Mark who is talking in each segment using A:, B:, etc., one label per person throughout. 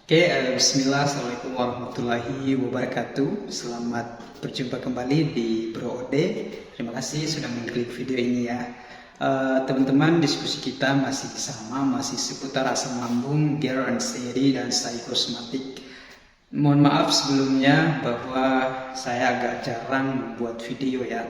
A: Bismillah, Assalamualaikum warahmatullahi wabarakatuh. Selamat berjumpa kembali di Bro Ode. Terima kasih sudah mengklik video ini ya. Teman-teman, diskusi kita masih sama, masih seputar asam lambung, gerontologi dan psikosomatik. Mohon maaf sebelumnya bahwa saya agak jarang membuat video ya.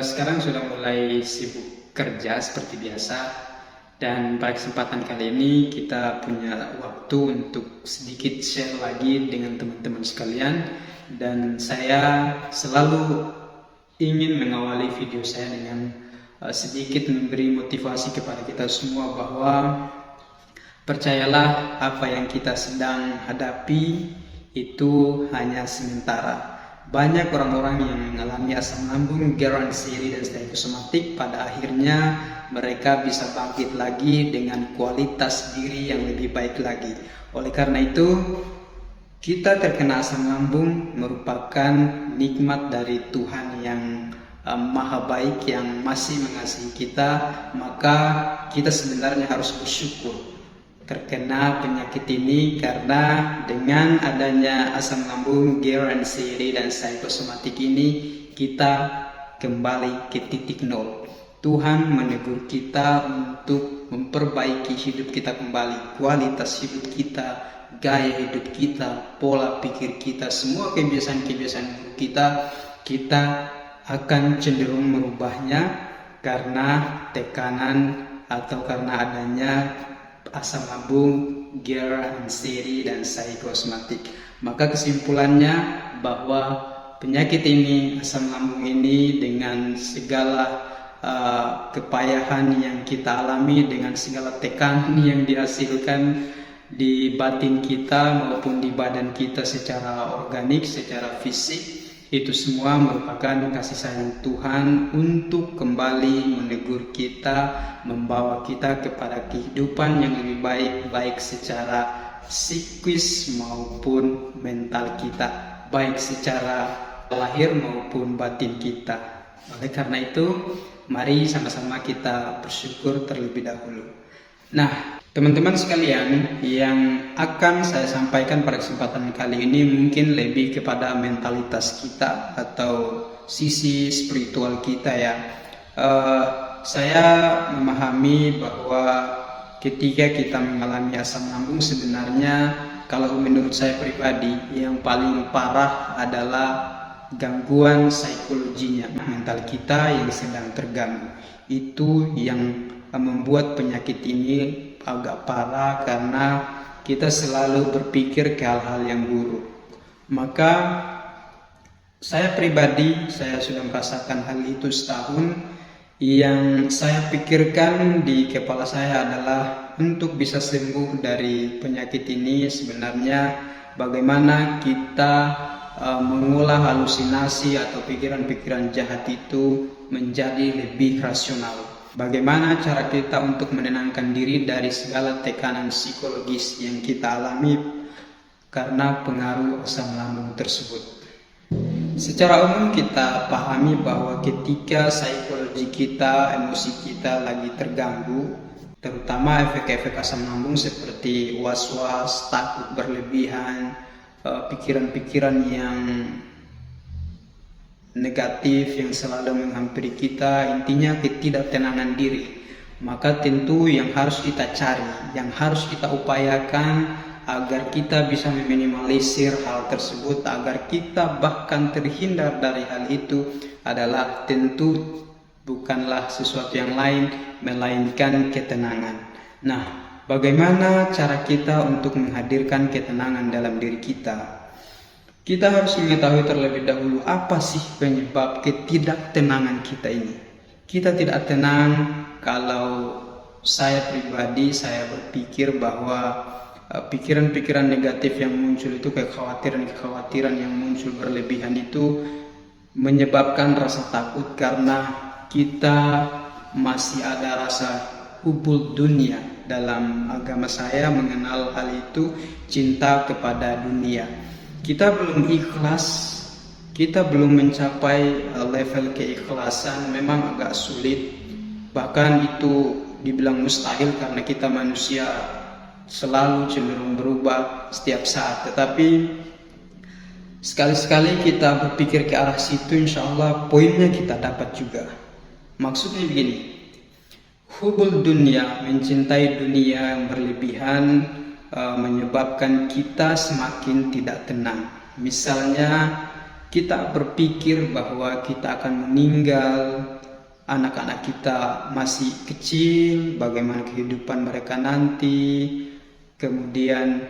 A: Sekarang sudah mulai sibuk kerja seperti biasa. Dan pada kesempatan kali ini kita punya waktu untuk sedikit share lagi dengan teman-teman sekalian. Dan saya selalu ingin mengawali video saya dengan sedikit memberi motivasi kepada kita semua bahwa percayalah apa yang kita sedang hadapi itu hanya sementara. Banyak orang-orang yang mengalami asam lambung, gerontologi dan psikosomatik pada akhirnya mereka bisa bangkit lagi dengan kualitas diri yang lebih baik lagi. Oleh karena itu, kita terkena asam lambung merupakan nikmat dari Tuhan yang maha baik, yang masih mengasihi kita. Maka kita sebenarnya harus bersyukur terkena penyakit ini, karena dengan adanya asam lambung, gerontologi dan psikosomatik ini kita kembali ke titik nol. Tuhan menegur kita untuk memperbaiki hidup kita kembali, kualitas hidup kita, gaya hidup kita, pola pikir kita, semua kebiasaan-kebiasaan kita akan cenderung merubahnya karena tekanan atau karena adanya asam lambung, gerontologi dan psikosomatik. Maka kesimpulannya bahwa penyakit ini, asam lambung ini, dengan segala kepayahan yang kita alami, dengan segala tekanan yang dihasilkan di batin kita maupun di badan kita secara organik, secara fisik, itu semua merupakan kasih sayang Tuhan untuk kembali menegur kita, membawa kita kepada kehidupan yang lebih baik, baik secara psikis maupun mental kita, baik secara lahir maupun batin kita. Oleh karena itu, mari sama-sama kita bersyukur terlebih dahulu. Nah, teman-teman sekalian, yang akan saya sampaikan pada kesempatan kali ini mungkin lebih kepada mentalitas kita atau sisi spiritual kita ya. Saya memahami bahwa ketika kita mengalami asam lambung, sebenarnya kalau menurut saya pribadi yang paling parah adalah gangguan psikologinya, mental kita yang sedang terganggu. Itu yang membuat penyakit ini agak parah, karena kita selalu berpikir ke hal-hal yang buruk. Maka saya pribadi, saya sudah merasakan hal itu setahun. Yang saya pikirkan di kepala saya adalah untuk bisa sembuh dari penyakit ini, sebenarnya bagaimana kita mengolah halusinasi atau pikiran-pikiran jahat itu menjadi lebih rasional. Bagaimana cara kita untuk menenangkan diri dari segala tekanan psikologis yang kita alami karena pengaruh asam lambung tersebut. Secara umum kita pahami bahwa ketika psikologi kita, emosi kita lagi terganggu, terutama efek-efek asam lambung seperti was-was, takut berlebihan, pikiran-pikiran yang negatif yang selalu menghampiri kita, intinya ketidaktenangan diri. Maka tentu yang harus kita cari, yang harus kita upayakan agar kita bisa meminimalisir hal tersebut, agar kita bahkan terhindar dari hal itu, adalah tentu bukanlah sesuatu yang lain melainkan ketenangan. Nah, bagaimana cara kita untuk menghadirkan ketenangan dalam diri kita? Kita harus mengetahui terlebih dahulu apa sih penyebab ketidaktenangan kita ini. Kita tidak tenang kalau saya pribadi, saya berpikir bahwa pikiran-pikiran negatif yang muncul itu, kekhawatiran-kekhawatiran yang muncul berlebihan itu menyebabkan rasa takut, karena kita masih ada rasa hubul dunia. Dalam agama saya mengenal hal itu, cinta kepada dunia. Kita belum ikhlas, kita belum mencapai level keikhlasan, memang agak sulit. Bahkan itu dibilang mustahil karena kita manusia selalu cenderung berubah setiap saat. Tetapi sekali-sekali kita berpikir ke arah situ, insya Allah poinnya kita dapat juga. Maksudnya begini, hubul dunia, mencintai dunia yang berlebihan menyebabkan kita semakin tidak tenang. Misalnya kita berpikir bahwa kita akan meninggal, anak-anak kita masih kecil, bagaimana kehidupan mereka nanti, kemudian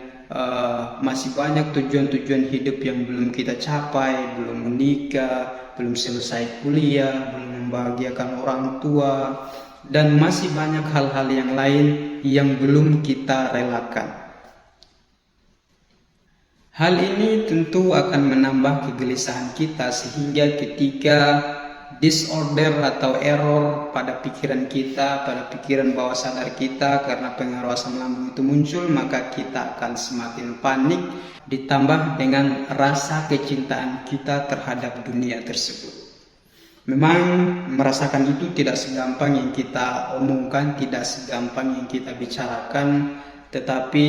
A: masih banyak tujuan-tujuan hidup yang belum kita capai, belum menikah, belum selesai kuliah, belum membahagiakan orang tua, dan masih banyak hal-hal yang lain yang belum kita relakan. Hal ini tentu akan menambah kegelisahan kita, sehingga ketika disorder atau error pada pikiran kita, pada pikiran bawah sadar kita karena pengaruh asam lambung itu muncul, maka kita akan semakin panik, ditambah dengan rasa kecintaan kita terhadap dunia tersebut. Memang merasakan itu tidak segampang yang kita omongkan, tidak segampang yang kita bicarakan, tetapi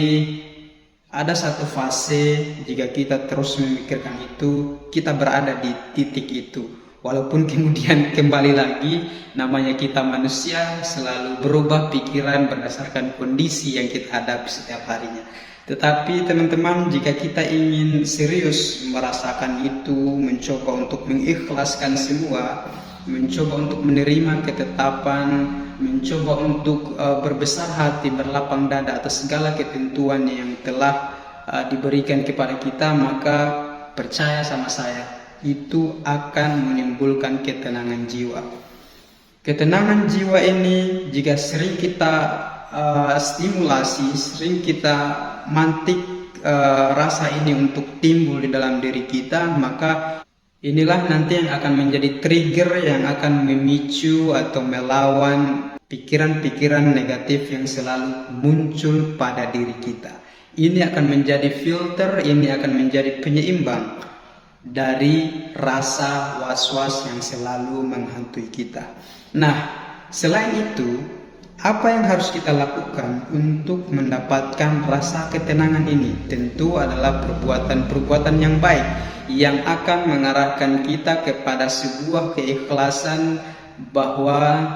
A: ada satu fase jika kita terus memikirkan itu, kita berada di titik itu. Walaupun kemudian kembali lagi, namanya kita manusia selalu berubah pikiran berdasarkan kondisi yang kita hadapi setiap harinya. Tetapi teman-teman, jika kita ingin serius merasakan itu, mencoba untuk mengikhlaskan semua, mencoba untuk menerima ketetapan, mencoba untuk berbesar hati, berlapang dada atas segala ketentuan yang telah diberikan kepada kita, maka percaya sama saya, itu akan menimbulkan ketenangan jiwa. Ketenangan jiwa ini jika sering kita stimulasi, sering kita mantik rasa ini untuk timbul di dalam diri kita, maka inilah nanti yang akan menjadi trigger yang akan memicu atau melawan pikiran-pikiran negatif yang selalu muncul pada diri kita. Ini akan menjadi filter, ini akan menjadi penyeimbang dari rasa was-was yang selalu menghantui kita. Nah, selain itu, apa yang harus kita lakukan untuk mendapatkan rasa ketenangan ini? Tentu adalah perbuatan-perbuatan yang baik yang akan mengarahkan kita kepada sebuah keikhlasan bahwa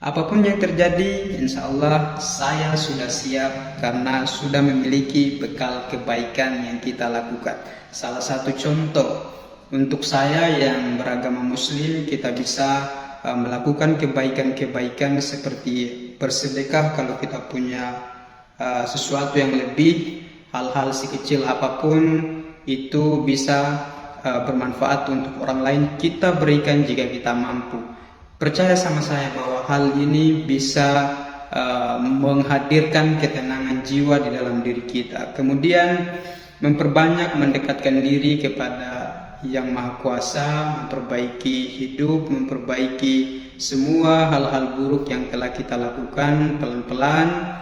A: apapun yang terjadi, insya Allah saya sudah siap karena sudah memiliki bekal kebaikan yang kita lakukan. Salah satu contoh untuk saya yang beragama muslim, kita bisa melakukan kebaikan-kebaikan seperti bersedekah kalau kita punya sesuatu yang lebih, hal-hal sekecil apapun itu bisa bermanfaat untuk orang lain, kita berikan jika kita mampu. Percaya sama saya bahwa hal ini bisa menghadirkan ketenangan jiwa di dalam diri kita. Kemudian memperbanyak mendekatkan diri kepada Yang Maha Kuasa, memperbaiki hidup, memperbaiki semua hal-hal buruk yang telah kita lakukan pelan-pelan.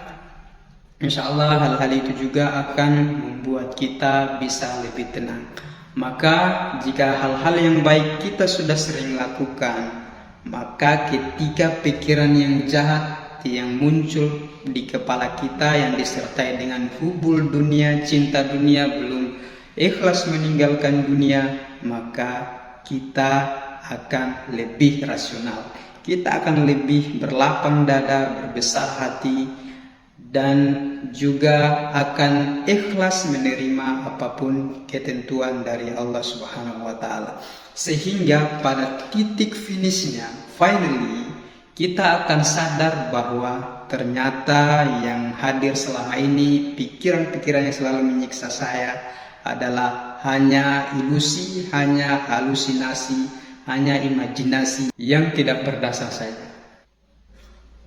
A: Insya Allah hal-hal itu juga akan membuat kita bisa lebih tenang. Maka jika hal-hal yang baik kita sudah sering lakukan, maka ketika pikiran yang jahat yang muncul di kepala kita yang disertai dengan hubul dunia, cinta dunia, belum ikhlas meninggalkan dunia, maka kita akan lebih rasional, kita akan lebih berlapang dada, berbesar hati, dan juga akan ikhlas menerima apapun ketentuan dari Allah Subhanahu wa Ta'ala. Sehingga pada titik finishnya, finally, kita akan sadar bahwa ternyata yang hadir selama ini, pikiran-pikiran yang selalu menyiksa saya, adalah hanya ilusi, hanya halusinasi, hanya imajinasi yang tidak berdasar saja.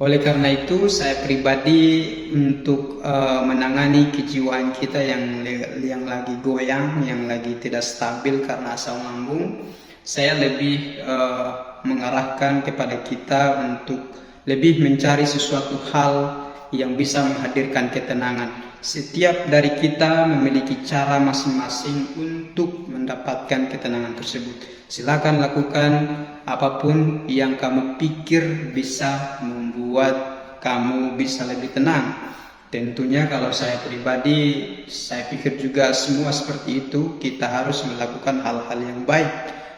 A: Oleh karena itu, saya pribadi untuk menangani kejiwaan kita yang lagi goyang, yang lagi tidak stabil karena asam lambung, saya lebih mengarahkan kepada kita untuk lebih mencari sesuatu hal yang bisa menghadirkan ketenangan. Setiap dari kita memiliki cara masing-masing untuk mendapatkan ketenangan tersebut. Silakan lakukan apapun yang kamu pikir bisa membuat kamu bisa lebih tenang. Tentunya kalau saya pribadi, saya pikir juga semua seperti itu, kita harus melakukan hal-hal yang baik,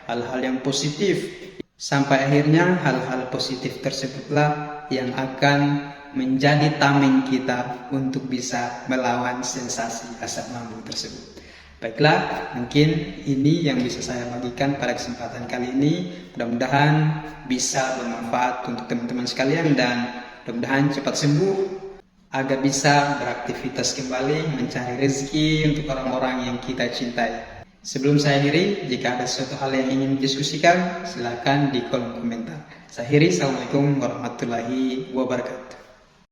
A: hal-hal yang positif. Sampai akhirnya hal-hal positif tersebutlah yang akan menjadi tameng kita untuk bisa melawan sensasi asam lambung tersebut. Baiklah, mungkin ini yang bisa saya bagikan pada kesempatan kali ini. Mudah-mudahan bisa bermanfaat untuk teman-teman sekalian dan mudah-mudahan cepat sembuh agar bisa beraktivitas kembali mencari rezeki untuk orang-orang yang kita cintai. Sebelum saya akhiri, jika ada sesuatu hal yang ingin didiskusikan, silakan di kolom komentar. Saya akhiri, Assalamualaikum warahmatullahi wabarakatuh.